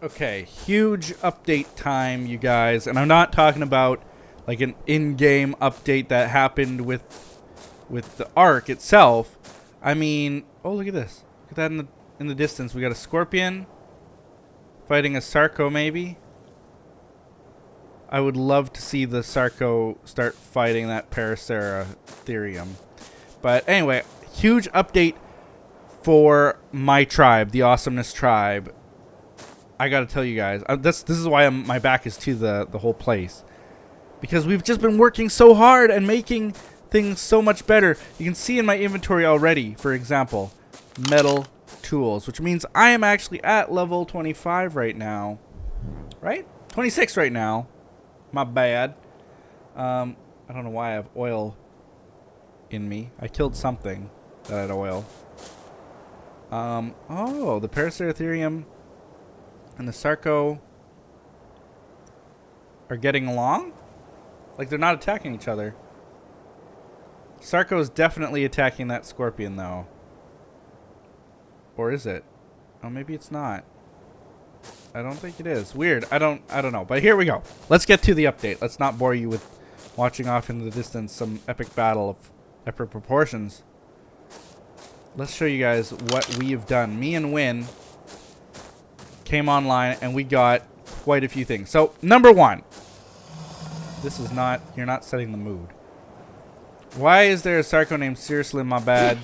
Okay, huge update time, you guys. And I'm not talking about like an in-game update that happened with the ARK itself. I mean, oh, look at this. Look at that in the distance. We got a scorpion fighting a Sarco, maybe. I would love to see the Sarco start fighting that Paraceratherium. But anyway, huge update for my tribe, the Awesomeness tribe. I gotta tell you guys, this is why my back is to the whole place, because we've just been working so hard and making things so much better. You can see in my inventory already, for example, metal tools, which means I am actually at level 25 right now, right? 26 right now. My bad. I don't know why I have oil in me. I killed something that had oil. Oh, the Paraceratherium and the Sarco are getting along? Like they're not attacking each other. Sarco is definitely attacking that scorpion though. Or is it? Oh, maybe it's not. I don't think it is. Weird. I don't know. But here we go. Let's get to the update. Let's not bore you with watching off into the distance some epic battle of epic proportions. Let's show you guys what we have done. Me and Win came online and we got quite a few things. So, number one. This is not... You're not setting the mood. Why is there a Sarco named Seriously My Bad?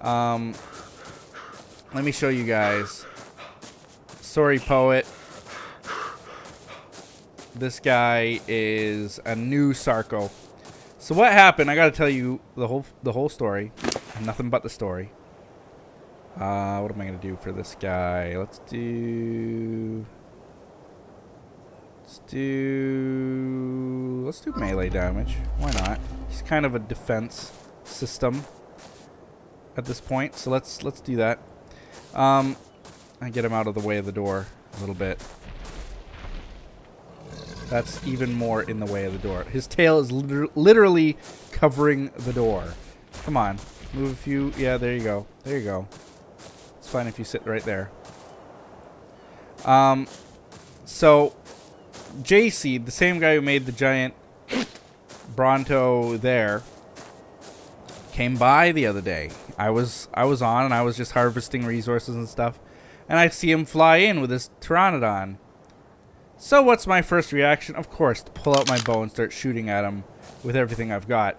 Let me show you guys. Sorry, Poet. This guy is a new Sarco. So what happened? I gotta tell you the whole story. Nothing but the story. What am I gonna do for this guy? Let's do melee damage. Why not? He's kind of a defense system at this point. So let's do that. I get him out of the way of the door a little bit. That's even more in the way of the door. His tail is literally covering the door. Come on. Move a few. Yeah, there you go. There you go. It's fine if you sit right there. So, JC, the same guy who made the giant Bronto there, came by the other day. I was on and I was just harvesting resources and stuff. And I see him fly in with his Pteranodon. So what's my first reaction? Of course, to pull out my bow and start shooting at him with everything I've got.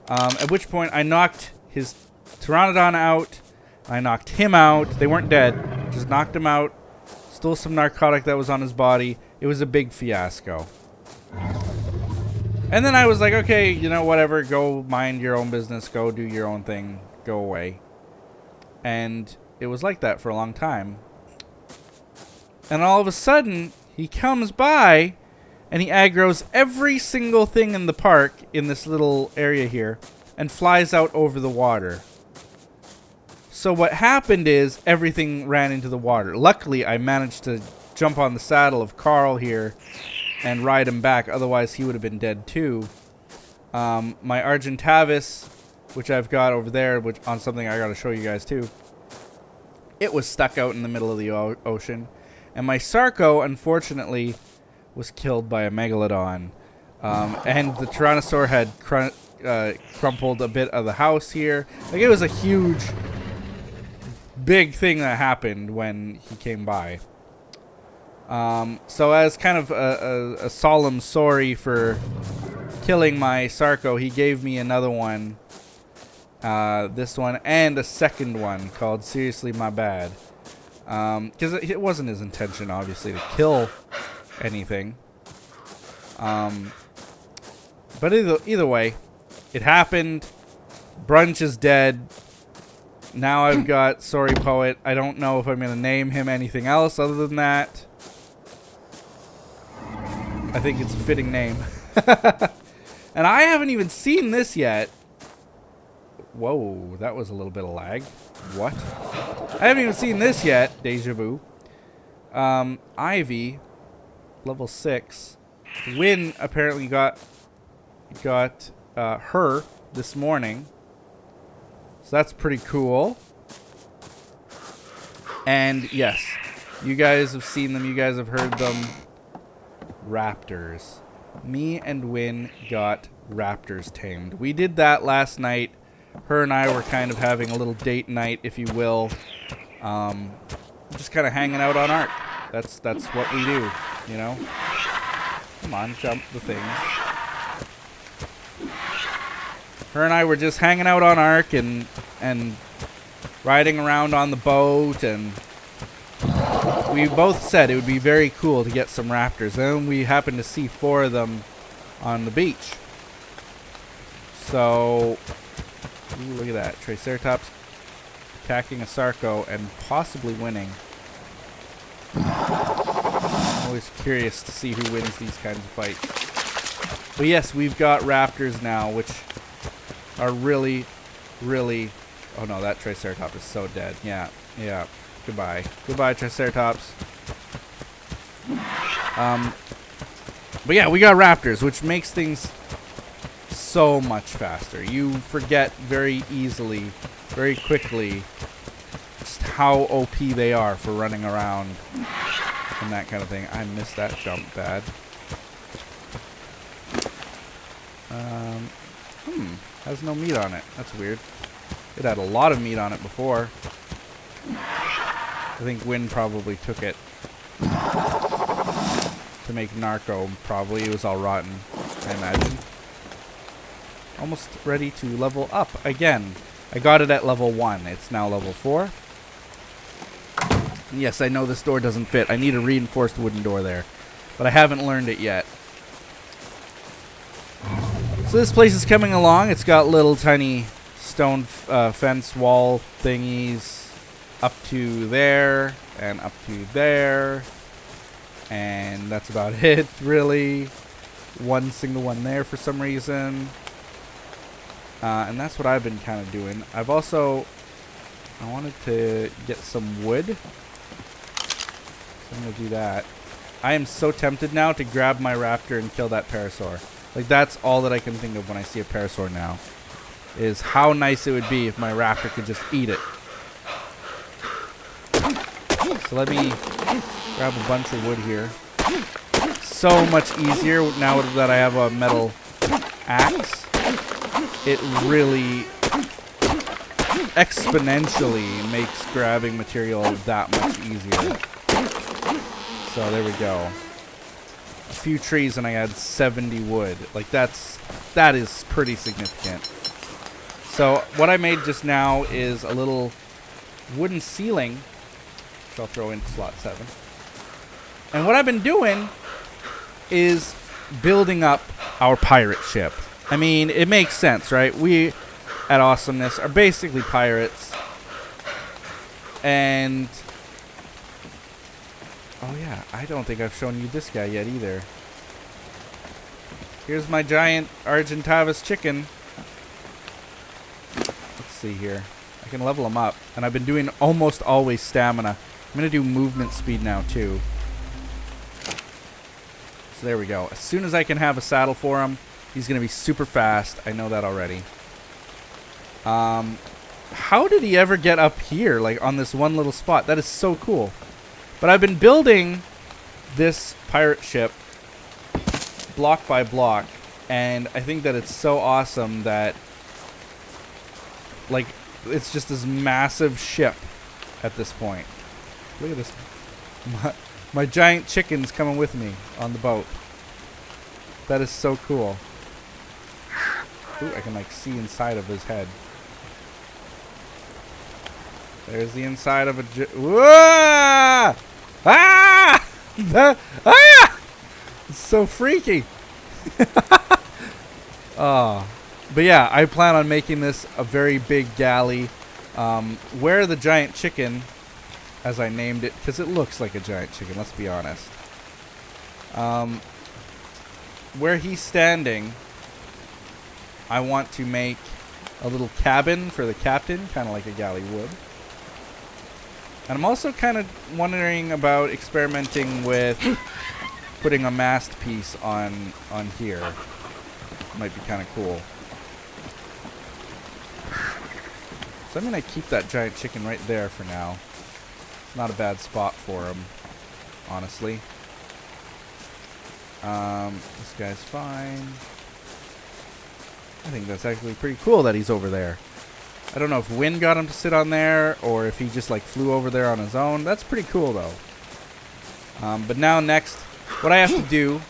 At which point I knocked his Pteranodon out. I knocked him out. They weren't dead. Just knocked him out. Stole some narcotic that was on his body. It was a big fiasco. And then I was like, okay, you know, whatever. Go mind your own business. Go do your own thing. Go away. And it was like that for a long time. And all of a sudden, he comes by and he aggroes every single thing in the park in this little area here and flies out over the water. So what happened is everything ran into the water. Luckily, I managed to jump on the saddle of Carl here and ride him back. Otherwise, he would have been dead too. My Argentavis, which I've got over there, which on something I got to show you guys too. It was stuck out in the middle of the ocean. And my Sarco, unfortunately, was killed by a Megalodon. And the Tyrannosaur had crumpled a bit of the house here. Like, it was a huge, big thing that happened when he came by. So as kind of a solemn sorry for killing my Sarco, he gave me another one. This one and a second one called Seriously My Bad. Because it wasn't his intention, obviously, to kill anything. But either way, it happened. Brunch is dead. Now I've got Sorry Poet. I don't know if I'm going to name him anything else other than that. I think it's a fitting name. And I haven't even seen this yet. Whoa, that was a little bit of lag. What? I haven't even seen this yet. Deja vu. Ivy, level 6. Win apparently got her this morning. So that's pretty cool. And yes, You guys have seen them. You guys have heard them. Raptors. Me and Win got raptors tamed. We did that last night. Her and I were kind of having a little date night, if you will. Just kind of hanging out on ARK. That's what we do, you know? Come on, jump the things. Her and I were just hanging out on ARK and riding around on the boat, and we both said it would be very cool to get some raptors. And we happened to see 4 of them on the beach. So, ooh, look at that. Triceratops attacking a Sarco and possibly winning. I'm always curious to see who wins these kinds of fights. But yes, we've got raptors now, which are really, really... Oh no, that Triceratops is so dead. Yeah, yeah. Goodbye. Goodbye, Triceratops. But yeah, we got raptors, which makes things so much faster. You forget very easily, very quickly, just how OP they are for running around and that kind of thing. I missed that jump bad. Has no meat on it. That's weird. It had a lot of meat on it before. I think Win probably took it to make narco. Probably it was all rotten, I imagine. Almost ready to level up again. I got it at level 1. It's now level 4. And yes, I know this door doesn't fit. I need a reinforced wooden door there, but I haven't learned it yet. So this place is coming along. It's got little tiny stone fence wall thingies up to there and up to there, and that's about it, really. One single one there for some reason, and that's what I've been kind of doing. I wanted to get some wood, so I'm gonna do that. I am so tempted now to grab my raptor and kill that parasaur. Like, that's all that I can think of when I see a parasaur now, is how nice it would be if my raptor could just eat it. So let me grab a bunch of wood here. So much easier now that I have a metal axe. It really exponentially makes grabbing material that much easier. So there we go. A few trees and I had 70 wood. Like, that is pretty significant. So what I made just now is a little wooden ceiling, which I'll throw into slot 7. And what I've been doing is building up our pirate ship. I mean, it makes sense, right? We at Awesomeness are basically pirates. And oh yeah, I don't think I've shown you this guy yet either. Here's my giant Argentavis chicken. Let's see here. I can level him up. And I've been doing almost always stamina. I'm going to do movement speed now too. So there we go. As soon as I can have a saddle for him, he's going to be super fast. I know that already. How did he ever get up here, like on this one little spot? That is so cool. But I've been building this pirate ship block by block, and I think that it's so awesome that, like, it's just this massive ship at this point. Look at this. My giant chicken's coming with me on the boat. That is so cool. Ooh, I can, like, see inside of his head. There's the inside of a... Whoa! Ah! Ah! It's so freaky. Oh. But yeah, I plan on making this a very big galley. Where the giant chicken, as I named it, because it looks like a giant chicken, let's be honest. Where he's standing, I want to make a little cabin for the captain, kind of like a galley would. And I'm also kind of wondering about experimenting with putting a mast piece on here. Might be kind of cool. So I'm going to keep that giant chicken right there for now. It's not a bad spot for him, honestly. This guy's fine. I think that's actually pretty cool that he's over there. I don't know if wind got him to sit on there or if he just like flew over there on his own. That's pretty cool though. But now next, what I have to do,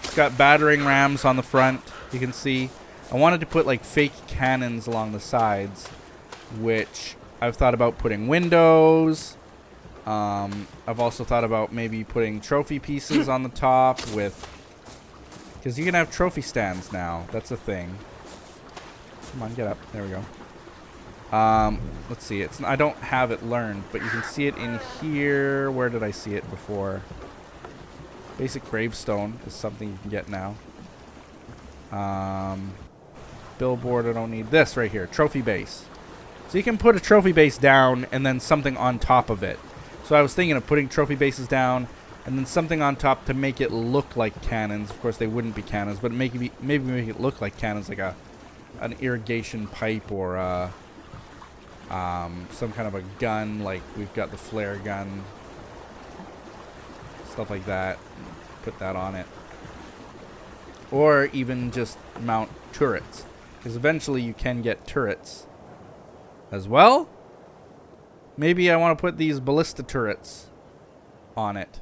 it's got battering rams on the front. You can see I wanted to put like fake cannons along the sides, which I've thought about putting windows. I've also thought about maybe putting trophy pieces on the top with, because you can have trophy stands now. That's a thing. Come on, get up. There we go. Let's see. I don't have it learned, but you can see it in here. Where did I see it before? Basic gravestone is something you can get now. Billboard, I don't need this right here. Trophy base. So you can put a trophy base down and then something on top of it. So I was thinking of putting trophy bases down and then something on top to make it look like cannons. Of course, they wouldn't be cannons, but maybe make it look like cannons, like an irrigation pipe or some kind of a gun, like we've got the flare gun, stuff like that. Put that on it, or even just mount turrets, because eventually you can get turrets as well. Maybe I want to put these ballista turrets on it,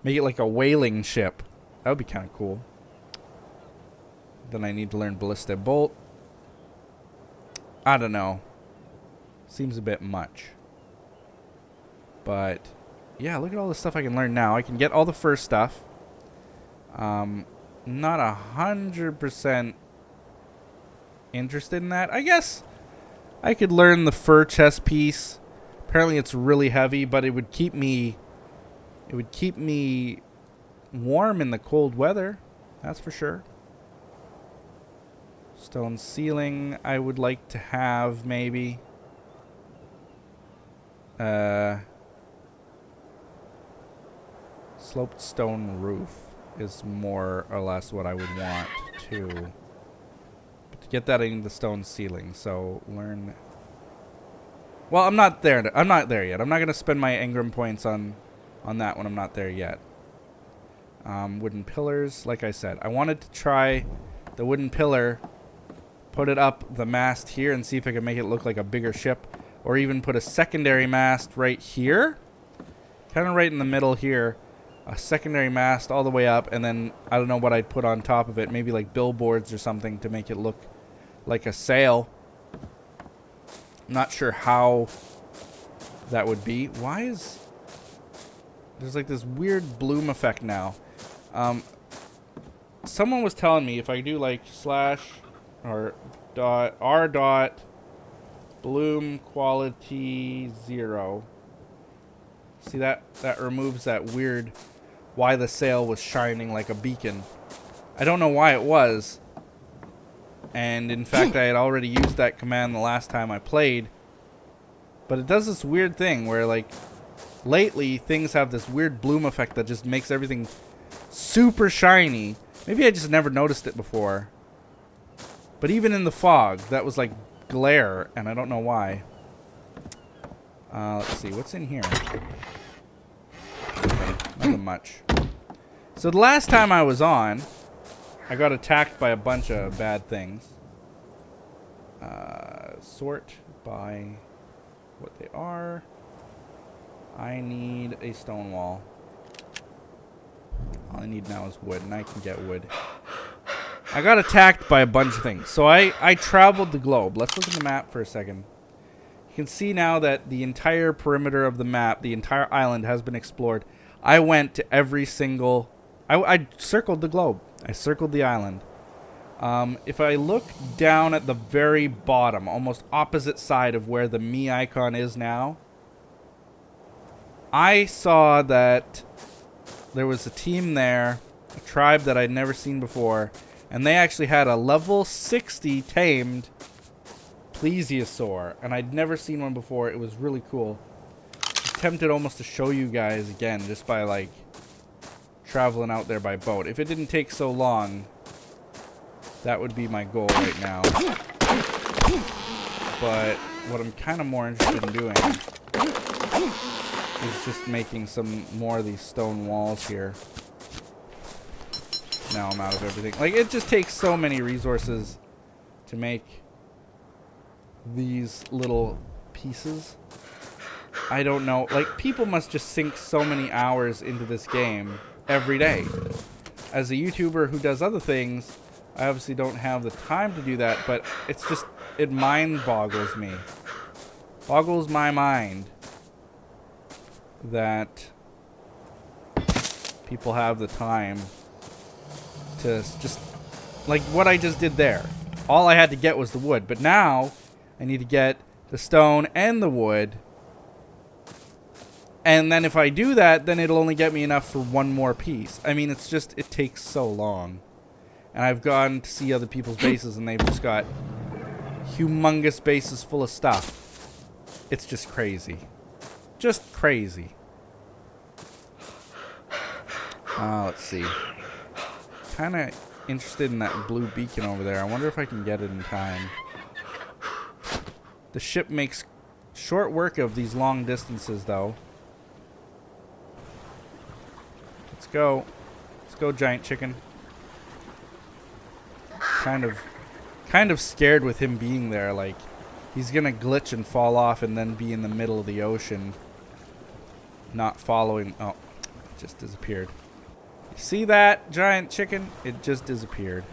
make it like a whaling ship. That would be kind of cool. Then I need to learn ballista bolt. I don't know. Seems a bit much. But yeah, look at all the stuff I can learn now. I can get all the first stuff. Not 100% interested in that. I guess I could learn the fur chest piece. Apparently it's really heavy, but it would keep me warm in the cold weather. That's for sure. Stone ceiling I would like to have, maybe. Sloped stone roof is more or less what I would want too. But to get that in the stone ceiling, so learn. Well, I'm not there yet. I'm not going to spend my engram points on that when I'm not there yet. Wooden pillars, like I said, I wanted to try the wooden pillar, put it up the mast here and see if I could make it look like a bigger ship, or even put a secondary mast right here, kind of right in the middle here, a secondary mast all the way up, and then I don't know what I'd put on top of it, maybe like billboards or something to make it look like a sail. I'm not sure how that would be. Why is there's like this weird bloom effect now? Someone was telling me if I do like slash or dot r dot bloom quality 0. See that removes that weird why the sail was shining like a beacon. I don't know why it was. And in fact, I had already used that command the last time I played. But it does this weird thing where, like, lately things have this weird bloom effect that just makes everything super shiny. Maybe I just never noticed it before. But even in the fog, that was like glare, and I don't know why. Let's see, what's in here? Okay, nothing much. So the last time I was on, I got attacked by a bunch of bad things. Sort by what they are. I need a stone wall. All I need now is wood, and I can get wood. I got attacked by a bunch of things. So I traveled the globe. Let's look at the map for a second. You can see now that the entire perimeter of the map, the entire island has been explored. I went to every single... I circled the globe. I circled the island. If I look down at the very bottom, almost opposite side of where the me icon is now, I saw that there was a team there, a tribe that I'd never seen before, and they actually had a level 60 tamed plesiosaur, and I'd never seen one before. It was really cool. I'm tempted almost to show you guys again, just by like traveling out there by boat. If it didn't take so long, that would be my goal right now. But what I'm kind of more interested in doing is just making some more of these stone walls here. Now I'm out of everything. Like, it just takes so many resources to make these little pieces. I don't know. Like, people must just sink so many hours into this game every day. As a YouTuber who does other things, I obviously don't have the time to do that, but it's just, it mind boggles me. Boggles my mind that people have the time to just, like what I just did there. All I had to get was the wood, but now I need to get the stone and the wood. And then if I do that, then it'll only get me enough for one more piece. I mean, it's just, it takes so long. And I've gone to see other people's bases and they've just got humongous bases full of stuff. It's just crazy. Just crazy. Let's see. Kind of interested in that blue beacon over there. I wonder if I can get it in time. The ship makes short work of these long distances, though. Let's go. Let's go, giant chicken. Kind of scared with him being there. Like, he's gonna glitch and fall off and then be in the middle of the ocean. Not following. Oh, it just disappeared. You see that, giant chicken? It just disappeared.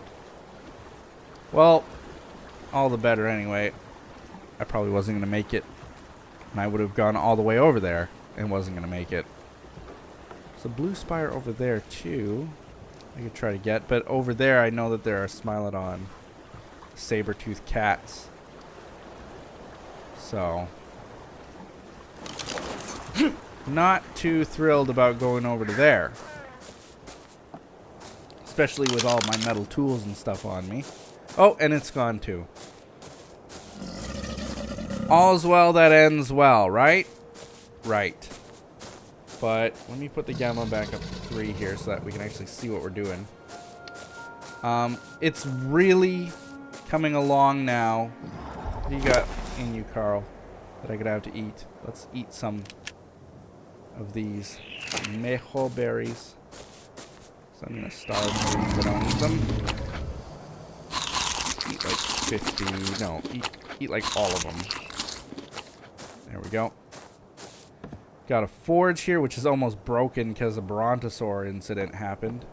Well, all the better anyway. I probably wasn't gonna make it. And I would have gone all the way over there and wasn't gonna make it. There's a blue spire over there too. I could try to get, but over there I know that there are Smilodon saber-toothed cats. So not too thrilled about going over to there. Especially with all my metal tools and stuff on me. Oh, and it's gone too. All's well that ends well, right? Right. But let me put the gamma back up to 3 here so that we can actually see what we're doing. It's really coming along now. What do you got in you, Carl, that I could have to eat? Let's eat some of these mejo berries. So I'm going to starve these, but I don't need them. Eat like 50. No, eat like all of them. There we go. Got a forge here, which is almost broken because a brontosaur incident happened.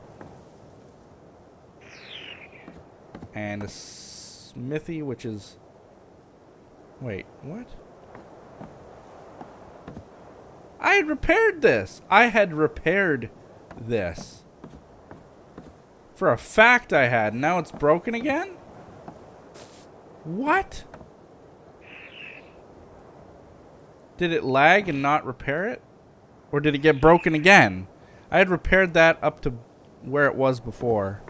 And a smithy, which is... Wait, what? I had repaired this. I had repaired this. For a fact I had. Now it's broken again? What? Did it lag and not repair it? Or did it get broken again? I had repaired that up to where it was before.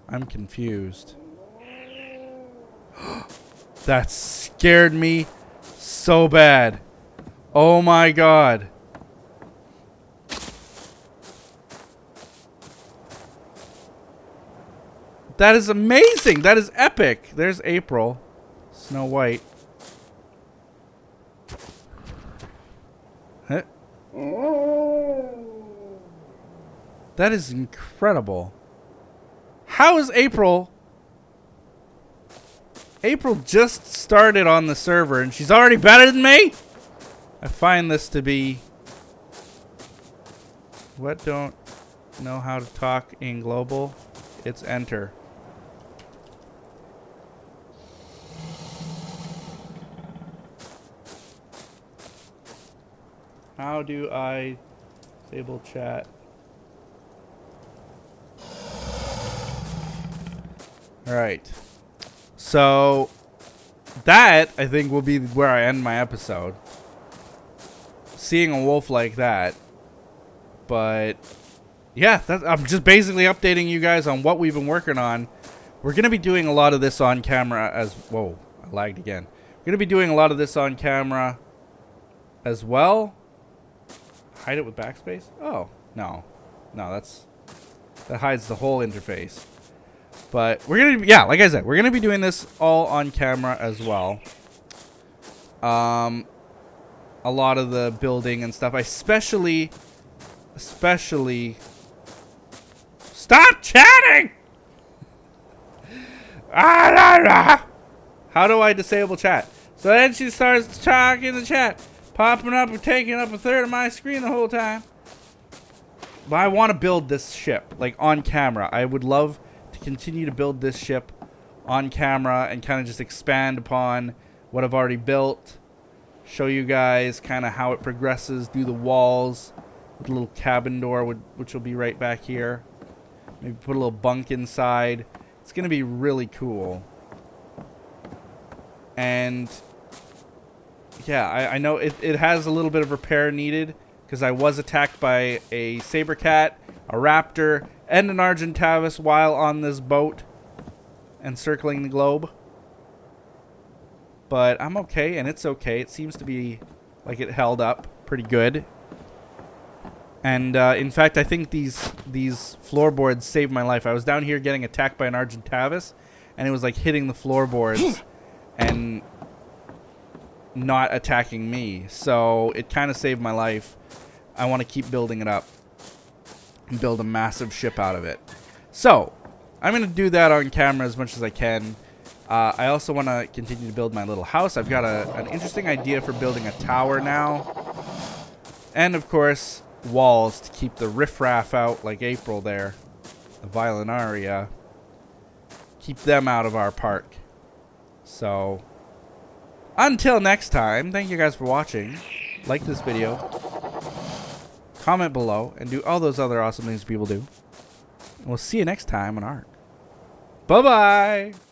I'm confused. That scared me so bad. Oh my god. That is amazing. That is epic. There's April. Snow White. Huh? That is incredible. How is April? April just started on the server and she's already better than me? I find this to be... What don't know how to talk in global? It's enter. How do I disable chat? Alright. So, that, I think, will be where I end my episode. Seeing a wolf like that. But, yeah, I'm just basically updating you guys on what we've been working on. We're going to be doing a lot of this on camera as... Whoa, I lagged again. We're going to be doing a lot of this on camera as well. Hide it with backspace? Oh, no. No, that hides the whole interface. But we're going to, yeah, like I said, we're going to be doing this all on camera as well. A lot of the building and stuff. Especially... Stop chatting! How do I disable chat? So then she starts talking in the chat. Popping up and taking up a third of my screen the whole time. But I want to build this ship, like, on camera. I would love to continue to build this ship on camera and kind of just expand upon what I've already built. Show you guys kind of how it progresses, do the walls with a little cabin door, which will be right back here. Maybe put a little bunk inside. It's going to be really cool. And yeah, I know it has a little bit of repair needed because I was attacked by a saber cat, a raptor, and an Argentavis while on this boat and circling the globe. But I'm okay, and it's okay. It seems to be like it held up pretty good. And in fact, I think these floorboards saved my life. I was down here getting attacked by an Argentavis, and it was like hitting the floorboards and not attacking me. So it kind of saved my life. I want to keep building it up and build a massive ship out of it. So I'm going to do that on camera as much as I can. I also want to continue to build my little house. I've got an interesting idea for building a tower now. And of course, walls to keep the riffraff out, like April there. The Violinaria. Keep them out of our park. So, until next time, thank you guys for watching. Like this video. Comment below. And do all those other awesome things people do. And we'll see you next time on ARK. Bye-bye!